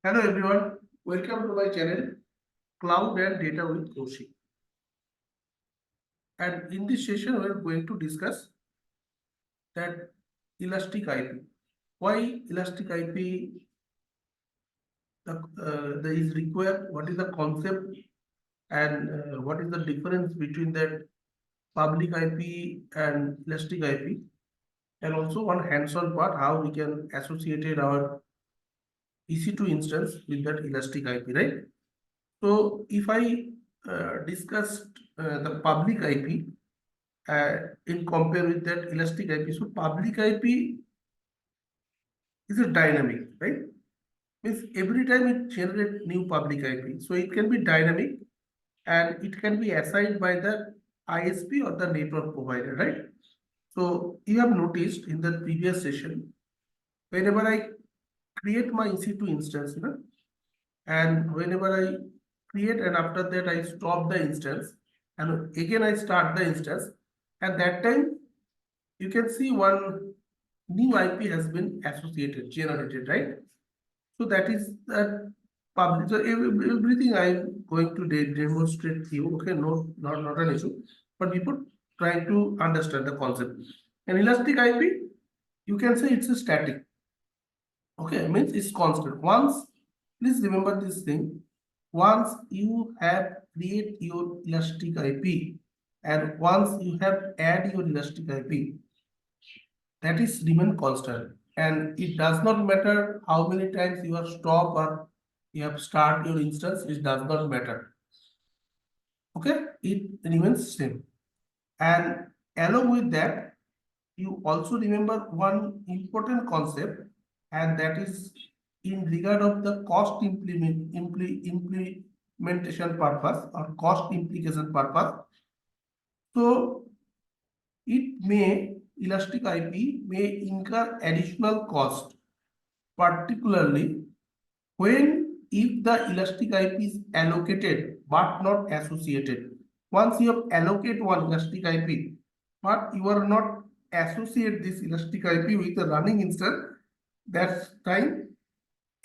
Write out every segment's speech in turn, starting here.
Hello everyone, welcome to my channel Cloud and Data with Kaushik. And in this session, we are going to discuss that Elastic IP. Why Elastic IP is required? What is the concept, and what is the difference between that public IP and Elastic IP? And also one hands-on part, how we can associate our EC2 instance with that Elastic IP, right? So if I discuss the public IP in compare with that Elastic IP, so public IP is a dynamic, right? Means every time it generates new public IP, so it can be dynamic and it can be assigned by the ISP or the network provider, right? So you have noticed in the previous session, whenever I create my EC2 instance, and whenever I create and after that I stop the instance and again I start the instance, and that time you can see one new IP has been generated, right? So that is that public. So everything I'm going to demonstrate to you, okay, no, not an issue, but people trying to understand the concept. An elastic IP, you can say it's a static. Okay, means it's constant. Once, please remember this thing. Once you have create your elastic IP and once you have add your elastic IP, that is remain constant. And it does not matter how many times you have stop or you have start your instance, it does not matter. Okay, it remains same. And along with that, you also remember one important concept, and that is in regard of the cost implementation purpose or cost implication purpose. So Elastic IP may incur additional cost, particularly when if the Elastic IP is allocated but not associated. Once you have allocate one Elastic IP, but you are not associate this Elastic IP with the running instance, that time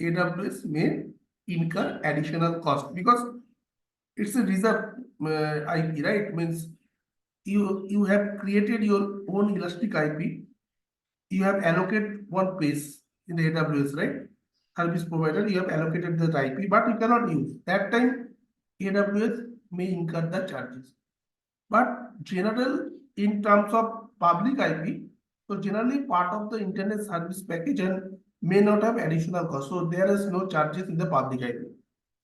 AWS may incur additional cost because it's a reserved IP, right? Means you have created your own Elastic IP, you have allocated one place in the AWS, right? Service provider, you have allocated the IP, but you cannot use. That time AWS may incur the charges. But general in terms of public IP, so generally part of the internet service package and may not have additional cost. So there is no charges in the public IP.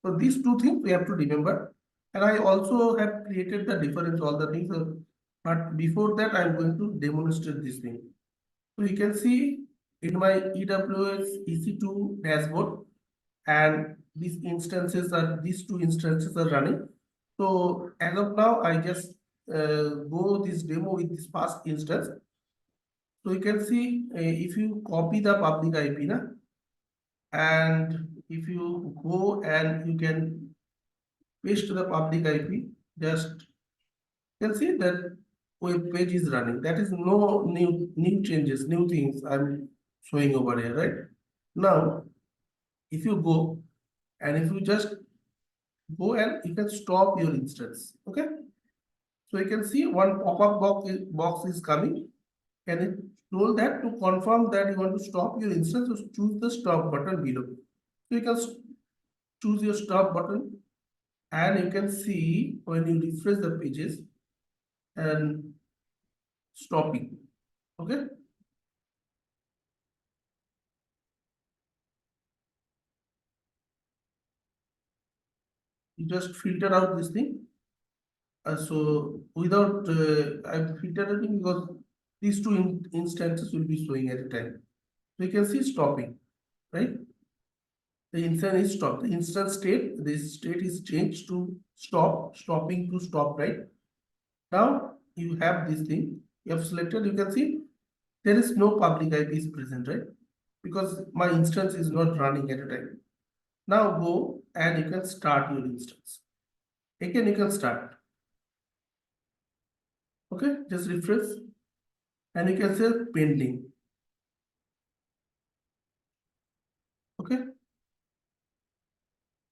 So these two things we have to remember. And I also have created the difference, all the things. But before that, I'm going to demonstrate this thing. So you can see in my EWS EC2 dashboard, and these two instances are running. So as of now, I just go this demo with this past instance. So you can see if you copy the public IP, and if you go and you can paste the public IP, just you can see that web page is running. That is no new changes, new things I'm showing over here, right? Now, if you go and if you just go and you can stop your instance, okay? So you can see one pop-up box is coming, and it told that to confirm that you want to stop your instance, so choose the stop button below. So you can choose your stop button, and you can see when you refresh the pages and stopping, okay? You just filter out this thing. So without I'm filtering because these two instances will be showing at a time. So you can see stopping, right? The instance is stopped. The instance state, this state is changed to stop, stopping to stop, right? Now you have this thing. You have selected. You can see there is no public IPs present, right? Because my instance is not running at a time. Now go and you can start your instance. Again, you can start. Okay, just refresh and you can say pending. Okay,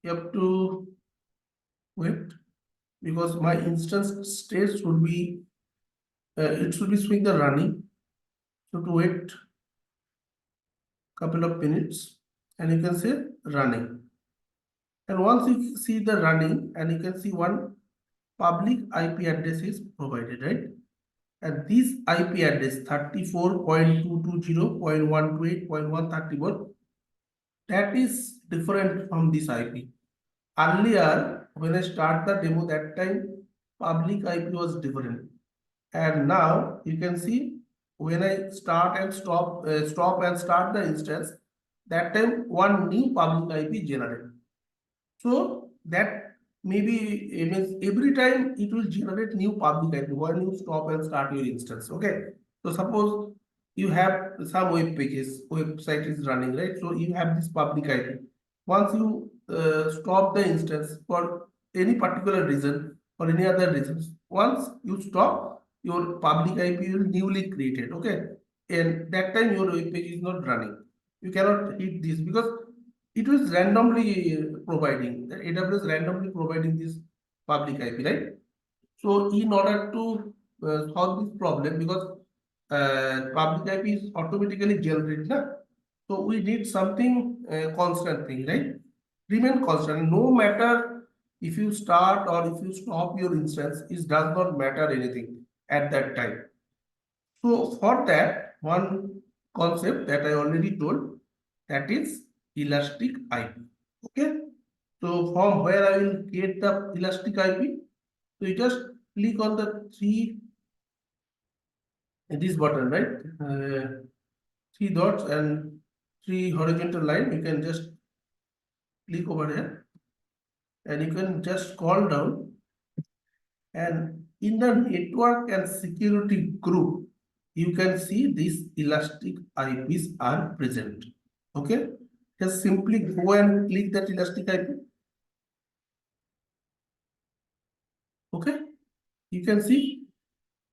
you have to wait because my instance state should be it should be showing the running. So to wait couple of minutes and you can say running. And once you see the running and you can see one public IP address is provided, right? And this IP address 34.220.128.131 that is different from this IP. Earlier, when I start the demo, that time public IP was different. And now you can see when I start and stop and start the instance, that time one new public IP generated. So that maybe it means every time it will generate new public IP when you stop and start your instance. Okay. So suppose you have some web pages, website is running, right? So you have this public IP. Once you stop the instance for any particular reason or any other reasons, once you stop, your public IP will newly created. Okay. And that time your web page is not running. You cannot hit this because it was randomly providing, the AWS randomly providing this public IP, right? So in order to solve this problem, because public IP is automatically generated, na? So we need something constant thing, right? Remain constant, no matter if you start or if you stop your instance, it does not matter anything at that time. So for that, one concept that I already told, that is Elastic IP. Okay. So from where I will get the Elastic IP, so you just click on the this button, right? Three dots and three horizontal line. You can just click over here and you can just scroll down, and in the network and security group, you can see these Elastic IPs are present. Okay. Just simply go and click that Elastic IP. Okay. You can see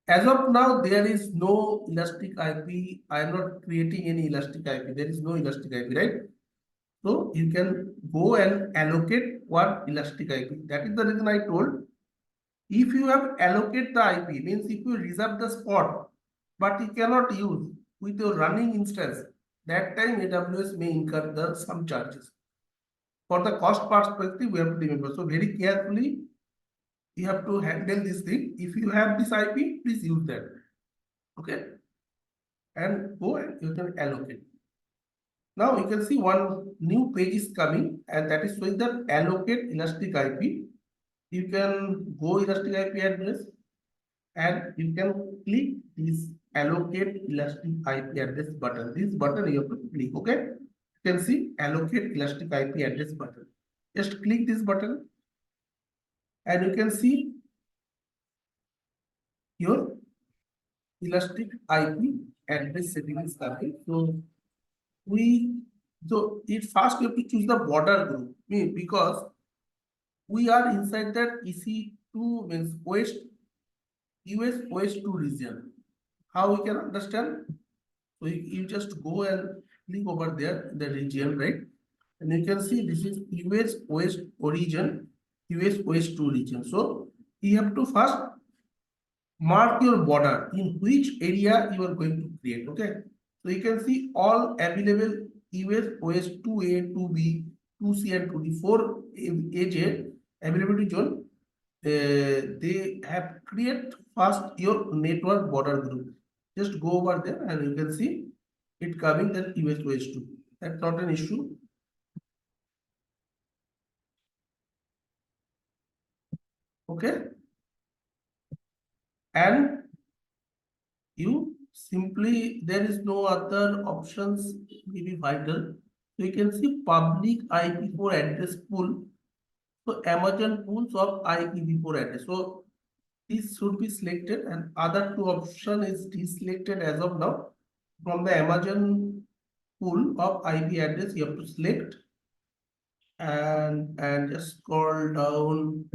as of now, there is no Elastic IP. I am not creating any Elastic IP. There is no Elastic IP, right? So you can go and allocate one Elastic IP. That is the reason I told. If you have allocate the IP, means if you reserve the spot, but you cannot use with your running instance, that time AWS may incur some charges. For the cost perspective, we have to remember. So very carefully, you have to handle this thing. If you have this IP, please use that. Okay. And go and you can allocate. Now you can see one new page is coming, and that is showing the allocate Elastic IP. You can go Elastic IP address and you can click this allocate Elastic IP address button. This button you have to click. Okay. You can see allocate Elastic IP address button. Just click this button and you can see your Elastic IP address setting is coming. So it first you have to choose the border group, because we are inside that EC2 means West US West 2 region. How we can understand? So you just go and click over there in the region, right? And you can see this is US West origin, US West 2 region. So you have to first mark your border in which area you are going to create. Okay. So you can see all available US OS 2A, 2B, 2C, and 2D, 4 AJ availability zone. They have create first your network border group. Just go over there and you can see it coming that US OS 2. That's not an issue. Okay. And you simply, there is no other options maybe vital. So you can see public IPv4 address pool. So Amazon pools of IPv4 address. So this should be selected, and other two option is deselected as of now. From the Amazon pool of IP address, you have to select and just scroll down.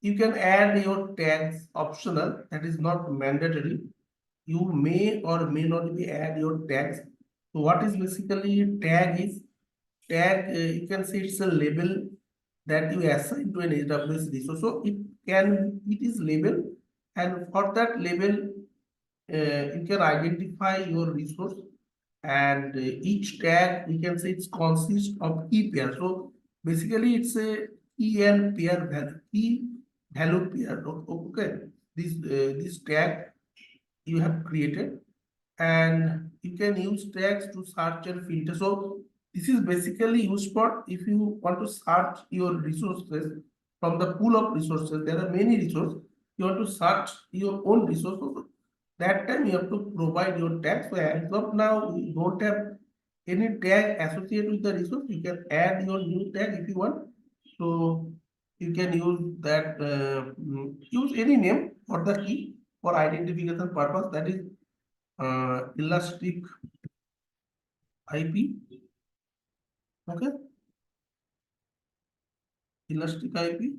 You can add your tags optional, that is not mandatory. You may or may not be add your tags. So what is basically tag is, tag you can say it's a label that you assign to an AWS resource. So it is labeled, and for that label, you can identify your resource, and each tag we can say it consists of key pair. So basically it's a key and pair value, key value pair. Okay, this tag you have created, and you can use tags to search and filter. So this is basically used for if you want to search your resources from the pool of resources. There are many resources. You want to search your own resources. That time you have to provide your tags. So as of now, we don't have any tag associated with the resource. You can add your new tag if you want. So you can use that, use any name for the key for identification purpose. That is Elastic IP. Okay, Elastic IP,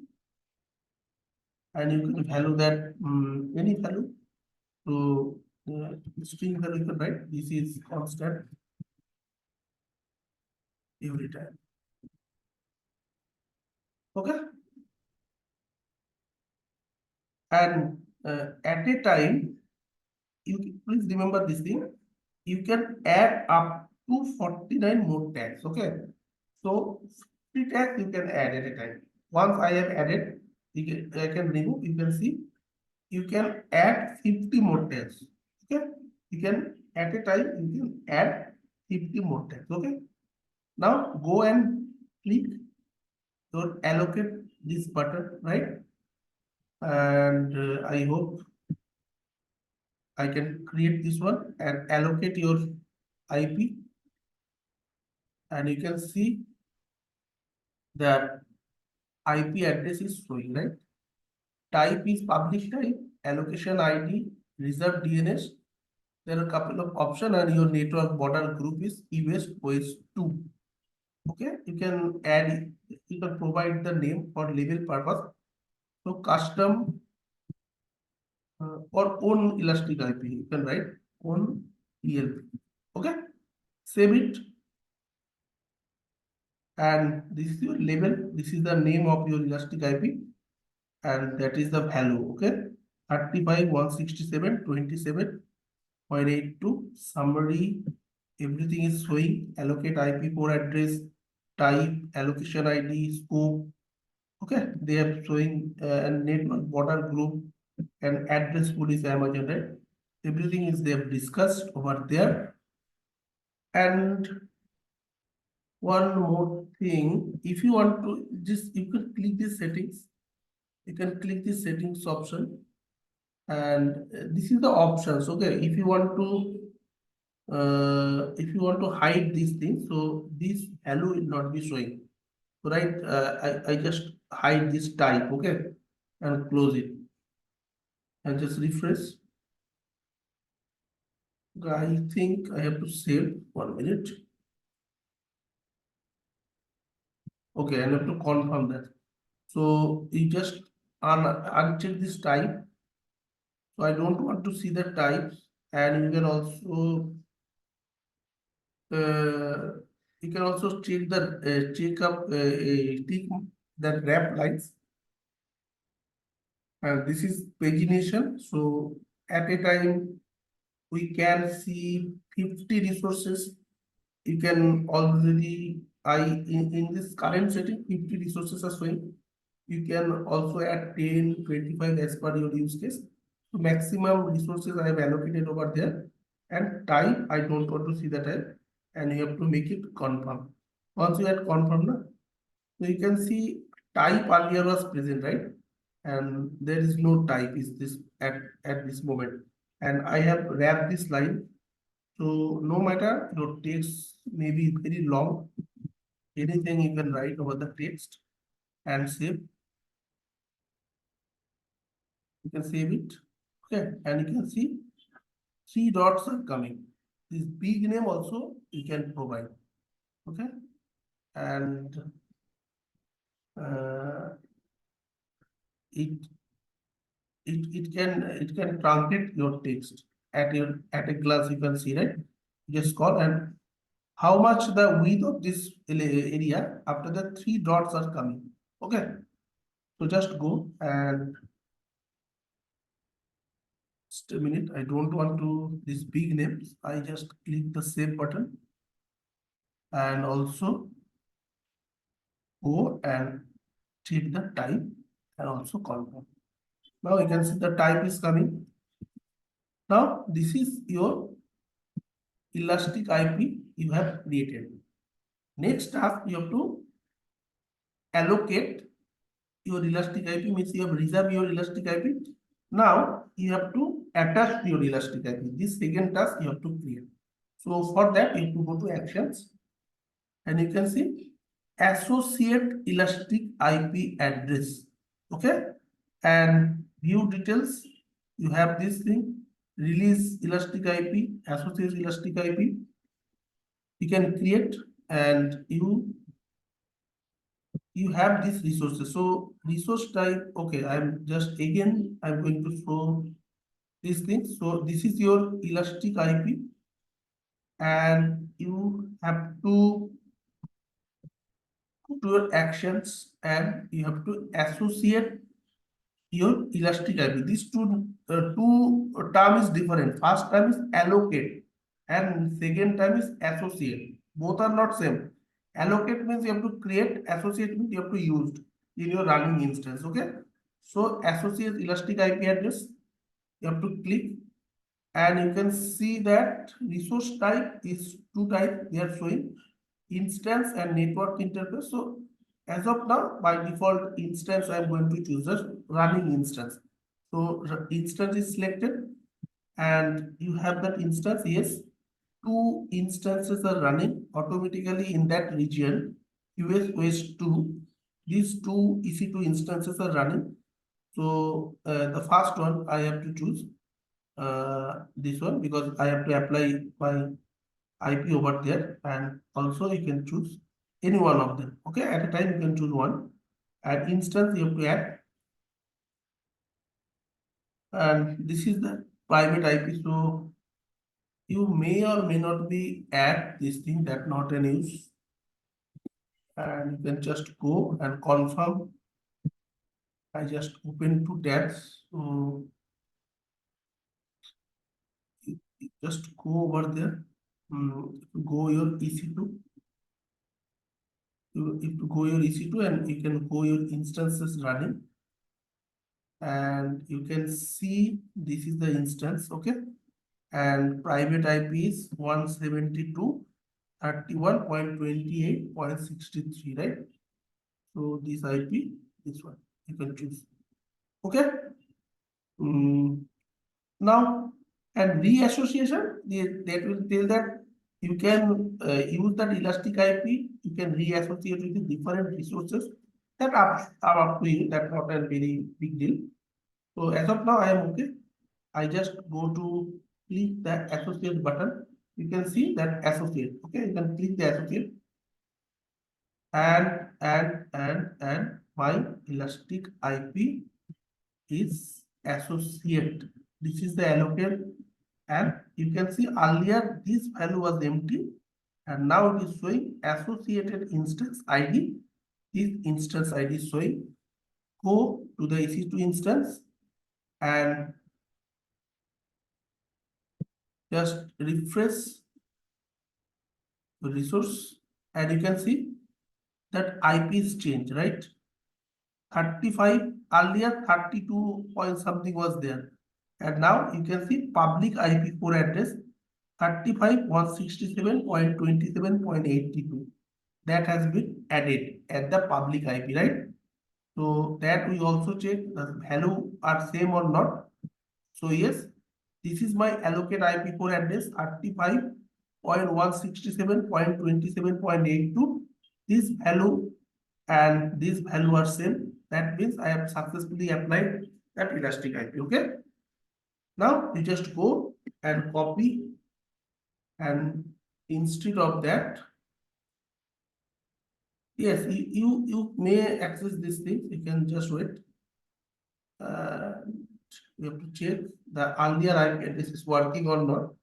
and you can value that any value. So string value you can write. This is constant every time. Okay, and at a time, please remember this thing. You can add up to 49 more tags. Okay, so 50 tags you can add at a time. Once I have added, I can remove. You can see you can add 50 more tags. Okay, you can at a time you can add 50 more tags. Okay, now go and click your allocate this button, right? And I hope I can create this one and allocate your IP, and you can see that IP address is showing, right? Type is public type, allocation ID, reserved DNS. There are a couple of options, and your network border group is US OS 2. Okay, you can add, you can provide the name for label purpose. So custom or own Elastic IP, you can write own ELP. Okay, save it, and this is your label. This is the name of your Elastic IP, and that is the value. Okay, 35.167.27.82 summary. Everything is showing. Allocate IP port address, type, allocation ID, scope. Okay, they are showing and network border group and address pool is Amazon, right? Everything is they have discussed over there. And one more thing, if you want to just, you can click this settings. You can click this settings option, and this is the options. Okay, if you want to hide these things, so this value will not be showing. So right, I just hide this type. Okay, and close it and just refresh. I think I have to save 1 minute. Okay, I have to confirm that. So you just uncheck this type. So I don't want to see the types, and you can also check the check up tick the wrap lines, and this is pagination. So at a time we can see 50 resources. You can already in this current setting 50 resources are showing. You can also add 10, 25 as per your use case. So maximum resources I have allocated over there, and type I don't want to see the type, and you have to make it confirm. Once you add confirm now, so you can see type earlier was present, right? And there is no type is this at this moment. And I have wrapped this line. So no matter your text may be very long, anything you can write over the text and save. You can save it. Okay, and you can see 3 dots are coming. This big name also you can provide. Okay, and it can truncate your text at a glance. You can see, right? Just call, and how much the width of this area after the 3 dots are coming. Okay, so just go and just a minute. I don't want to these big names. I just click the save button and also go and check the type and also confirm. Now you can see the type is coming. Now this is your Elastic IP you have created. Next task you have to allocate your Elastic IP, means you have reserved your Elastic IP. Now you have to attach your Elastic IP. This second task you have to create. So for that you have to go to actions and you can see associate Elastic IP address. Okay, and view details. You have this thing, release Elastic IP, associate Elastic IP. You can create and you have these resources. So resource type, okay, I'm going to show these things. So this is your Elastic IP and you have to go to your actions and you have to associate your Elastic IP. These two term is different. First term is allocate and second term is associate. Both are not same. Allocate means you have to create, associate means you have to use in your running instance. Okay. So associate Elastic IP address, you have to click and you can see that resource type is two types they are showing, instance and network interface. So as of now, by default instance, I'm going to choose a running instance. So instance is selected and you have that instance. Yes, two instances are running automatically in that region. US West 2, these two EC2 instances are running. So the first one I have to choose this one because I have to apply my IP over there, and also you can choose any one of them. Okay, at a time you can choose one. And instance you have to add, and this is the private IP. So you may or may not be add this thing that not an use, and you can just go and confirm. I just open two tabs. So just go over there. Go your EC2. You go your EC2 and you can go your instances running. And you can see this is the instance. Okay, and private IP is 172.31.28.63, right? So this IP, this one you can choose. Okay. Now and reassociation, that will tell that you can use that Elastic IP, you can reassociate with the different resources that are up to you. That's not a very big deal. So as of now I am okay. I just go to click the associate button. You can see that associate. Okay, you can click the associate and my Elastic IP is associate. This is the allocate, and you can see earlier this value was empty and now it is showing associated instance ID. This instance ID is showing. Go to the EC2 instance and just refresh the resource and you can see that IP is changed, right? 35, earlier 32 point something was there. And now you can see public IP core address 35.167.27.82. That has been added at the public IP, right? So that we also check the value are same or not. So yes, this is my allocate IP core address 35.167.27.82. This value and this value are same. That means I have successfully applied that Elastic IP. Okay. Now you just go and copy, and instead of that, yes, you may access these things. You can just wait. You have to check the earlier IP address is working or not.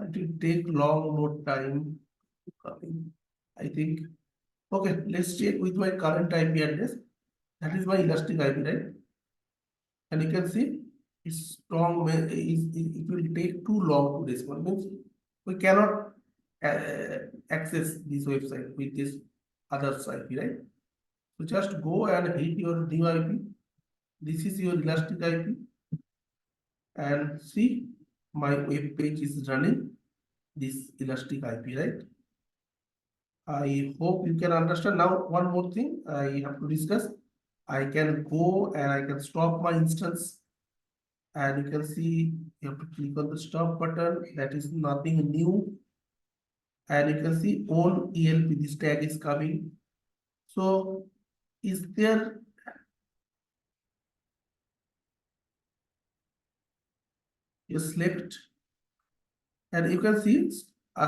It will take long more time. I think Okay, let's check with my current IP address. That is my Elastic IP, right? And you can see it's strong. It will take too long to respond. Means we cannot access this website with this other IP, right? So just go and hit your new IP. This is your Elastic IP, and see my web page is running this Elastic IP, right? I hope you can understand. Now, one more thing I have to discuss. I can go and I can stop my instance, and you can see you have to click on the stop button. That is nothing new. And you can see on ELP, this tag is coming. So is there a select, and you can see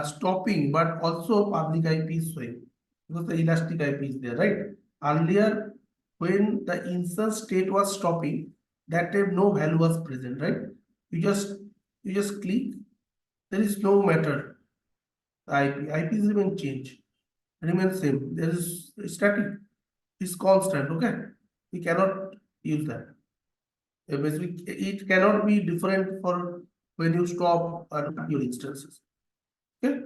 stopping, but also public IP is showing because the Elastic IP is there, right? Earlier, when the instance state was stopping, that time no value was present, right? You just click, there is no matter. IP is even change, remains same. There is static, is constant, okay? We cannot use that. Basically, it cannot be different for when you stop your instances. Okay,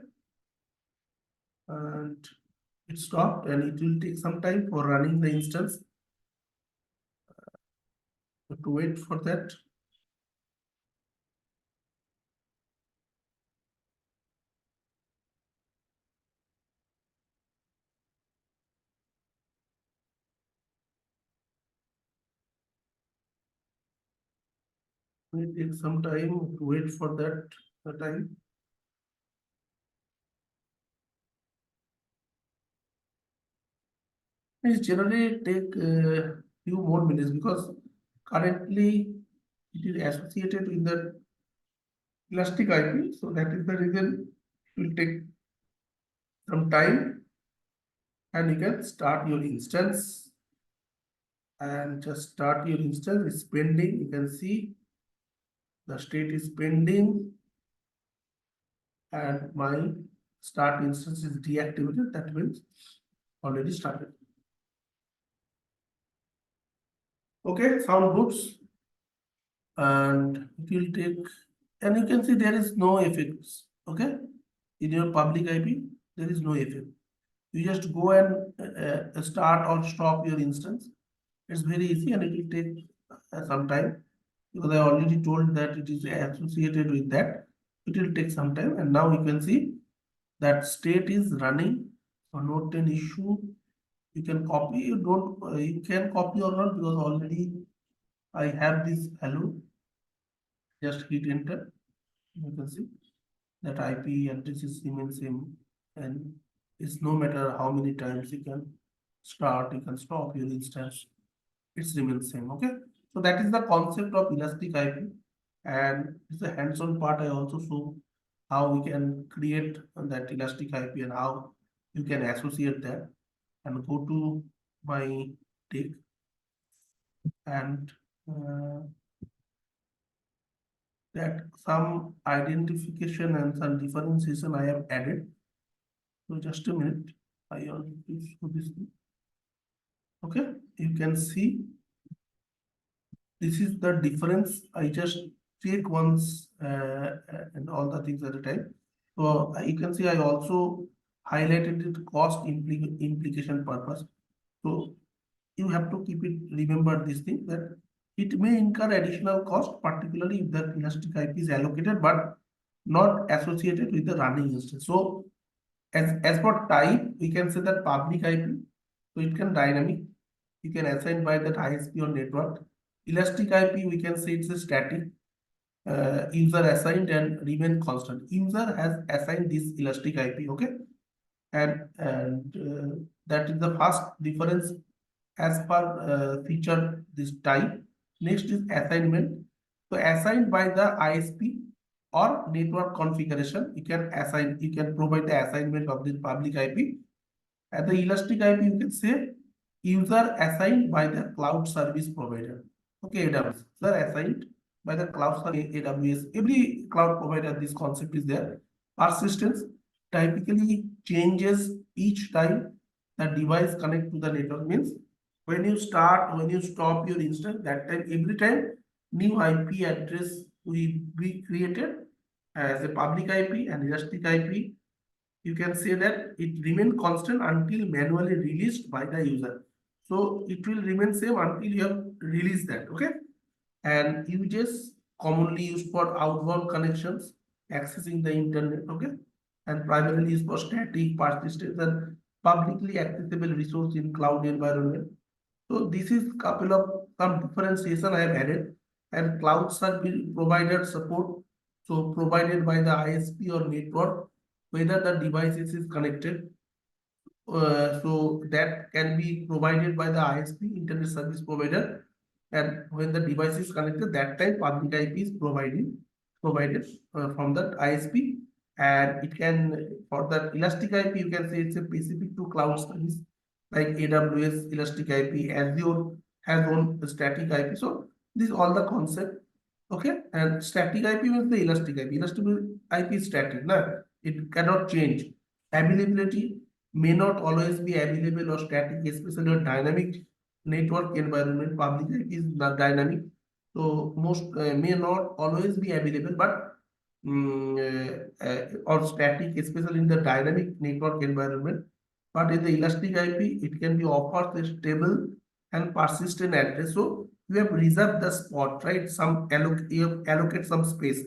and it stopped, and it will take some time for running the instance. To wait for that. It takes some time to wait for that time. It generally take few more minutes because currently it is associated with the Elastic IP, so that is the reason it will take some time, and you can start your instance, and just start your instance. It's pending. You can see the state is pending, and my start instance is deactivated. That means already started. Okay, sound good. And it will take, and you can see there is no effects. Okay, in your public IP, there is no effect. You just go and start or stop your instance. It's very easy, and it will take some time because I already told that it is associated with that. It will take some time, and now you can see that state is running. So not an issue. You can copy. You don't. You can copy or not because already I have this value. Just hit enter. You can see that IP address is remains same, and it's no matter how many times you can start, you can stop your instance. It's remains same. Okay, so that is the concept of Elastic IP, and it's a hands-on part. I also show how we can create that Elastic IP and how you can associate that, and go to my take, and that some identification and some differentiation I have added. So just a minute, I already show this thing. Okay, you can see this is the difference. I just take once and all the things at a time. So you can see I also highlighted it cost implication purpose. So you have to keep it, remember this thing, that it may incur additional cost, particularly if the Elastic IP is allocated but not associated with the running instance. So as for type, we can say that public IP, so it can dynamic, you can assign by that ISP or network. Elastic IP, we can say it's a static, user assigned and remain constant. User has assigned this Elastic IP, okay, and that is the first difference as per feature this type. Next is assignment. So assigned by the ISP or network configuration, you can assign, you can provide the assignment of this public IP. At the Elastic IP, you can say user assigned by the cloud service provider. Okay, AWS. User assigned by the cloud service AWS. Every cloud provider, this concept is there. Persistence typically changes each time the device connect to the network means when you start, when you stop your instance, that time every time new IP address will be created as a public IP and Elastic IP. You can say that it remain constant until manually released by the user. So it will remain same until you have released that. Okay. And uses commonly used for outbound connections, accessing the internet, okay, and primarily used for static, persistent, and publicly accessible resource in cloud environment. So this is couple of some differentiation I have added, and cloud service provider support, so provided by the ISP or network, whether the device is connected, so that can be provided by the ISP, internet service provider, and when the device is connected, that time public IP is provided from that ISP, and it can for the Elastic IP you can say it's a specific to cloud service like AWS Elastic IP, Azure has own static IP. So this is all the concept. Okay, and static IP means the Elastic IP. Elastic IP is static, na? It cannot change. Availability may not always be available or static, especially on dynamic network environment. Public IP is not dynamic, so most may not always be available, but or static, especially in the dynamic network environment. But in the Elastic IP, it can be offered a stable and persistent address. So you have reserved the spot, right? You have allocate some space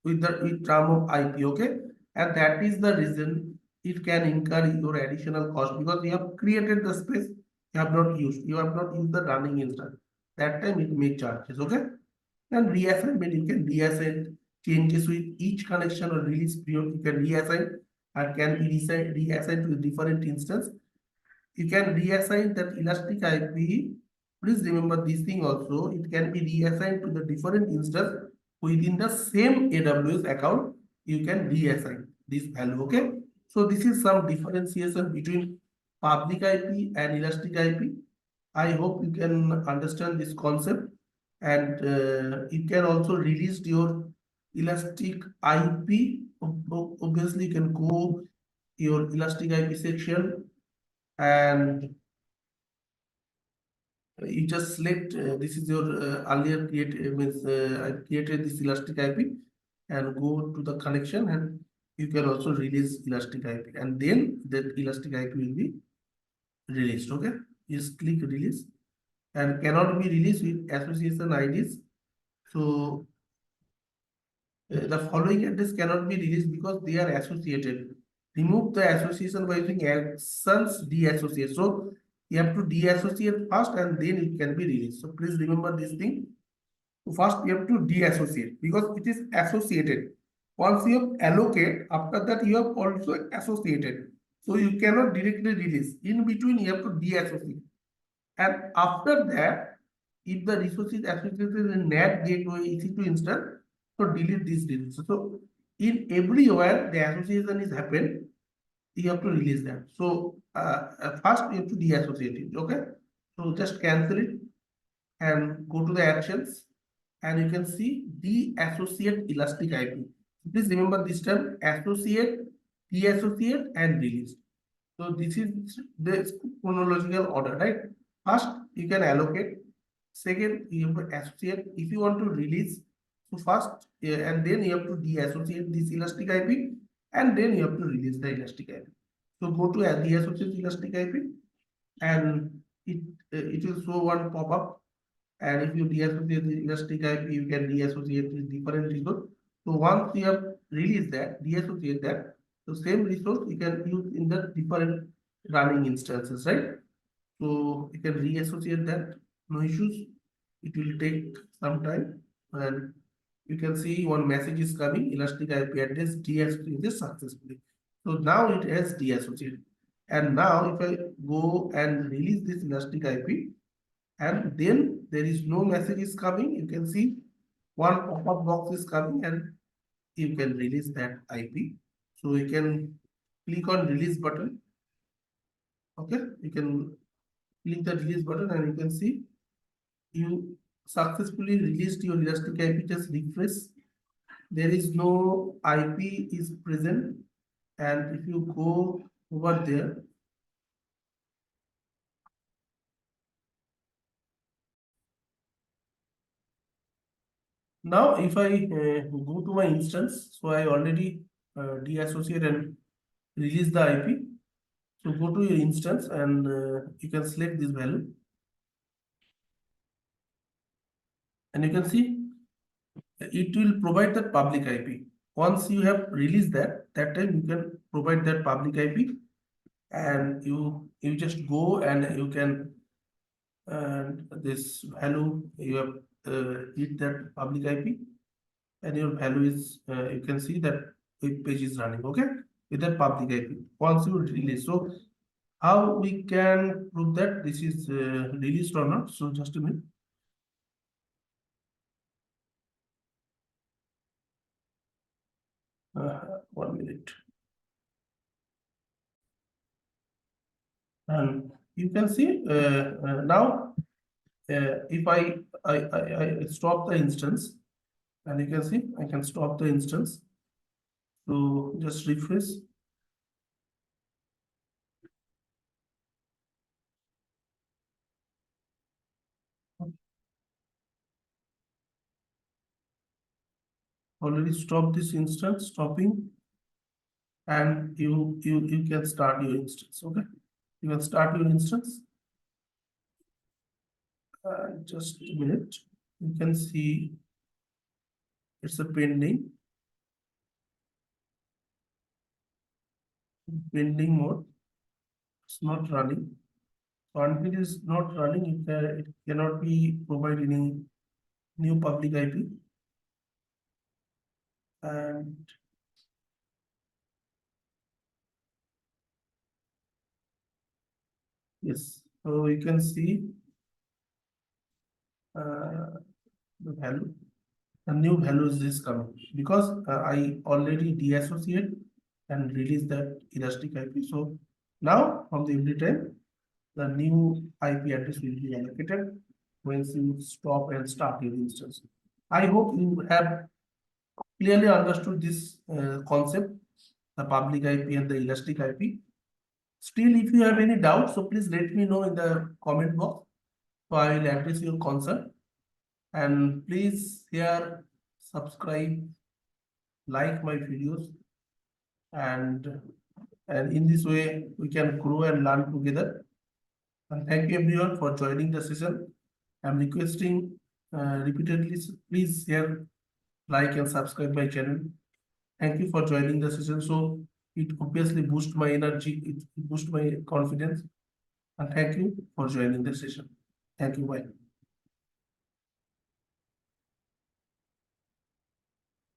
with the with term of IP, okay? And that is the reason it can incur your additional cost because you have created the space, you have not used. You have not used the running instance. That time it may charges, okay? And reassignment, you can reassign changes with each connection or release period. You can reassign and can be reassigned to a different instance. You can reassign that Elastic IP. Please remember this thing also. It can be reassigned to the different instance within the same AWS account. You can reassign this value. Okay. So this is some differentiation between public IP and Elastic IP. I hope you can understand this concept, and you can also release your Elastic IP. Obviously, you can go your Elastic IP section and you just select this is your earlier create means I created this Elastic IP and go to the connection, and you can also release Elastic IP, and then that Elastic IP will be released. Okay, just click release and cannot be released with association IDs. So the following address cannot be released because they are associated. Remove the association by using actions deassociate. So you have to deassociate first and then it can be released. So please remember this thing. So first you have to deassociate because it is associated. Once you have allocate, after that you have also associated. So you cannot directly release. In between you have to deassociate. And after that, if the resource is associated in NAT gateway EC2 instance, so delete this details. So in everywhere the association is happened, you have to release that. So first you have to deassociate it. Okay. So just cancel it and go to the actions, and you can see deassociate Elastic IP. Please remember this term: associate, deassociate, and release. So this is the chronological order, right? First, you can allocate. Second, you have to associate. If you want to release, so first, and then you have to deassociate this Elastic IP, and then you have to release the Elastic IP. So go to deassociate Elastic IP, and it will show one pop-up. And if you deassociate the Elastic IP, you can deassociate with different resource. So once you have released that, deassociate that, the same resource you can use in the different running instances, right? So you can reassociate that, no issues. It will take some time, and you can see one message is coming, Elastic IP address deassociated successfully. So now it has deassociated. And now if I go and release this Elastic IP, and then there is no message is coming, you can see one pop-up box is coming, and you can release that IP. So you can click on release button. Okay, you can click the release button and you can see you successfully released your Elastic IP. Just refresh. There is no IP is present, and if you go over there, Now, if I go to my instance, so I already deassociate and release the IP. So go to your instance and you can select this value. And you can see it will provide that public IP. Once you have released that time you can provide that public IP, and you just go and you can this value you have hit that public IP, and your value is you can see that web page is running, okay, with that public IP once you release. So how we can prove that this is released or not? So just a minute. 1 minute. And you can see now if I stop the instance, and you can see I can stop the instance. So just refresh. Already stop this instance, stopping, and you can start your instance. Okay, you can start your instance. Just a minute. You can see it's a pending mode. It's not running. So until it is not running, it cannot be provide any new public IP. And yes, so you can see the value. The new value is coming because I already deassociate and release that Elastic IP. So now from the every time the new IP address will be allocated once you stop and start your instance. I hope you have clearly understood this concept, the public IP and the Elastic IP. Still, if you have any doubts, so please let me know in the comment box. So I will address your concern. And please share, subscribe, like my videos, and in this way we can grow and learn together. And thank you everyone for joining the session. I'm requesting repeatedly, please share, like and subscribe my channel. Thank you for joining the session. So it obviously boosts my energy, it boosts my confidence. And thank you for joining the session. Thank you. Bye.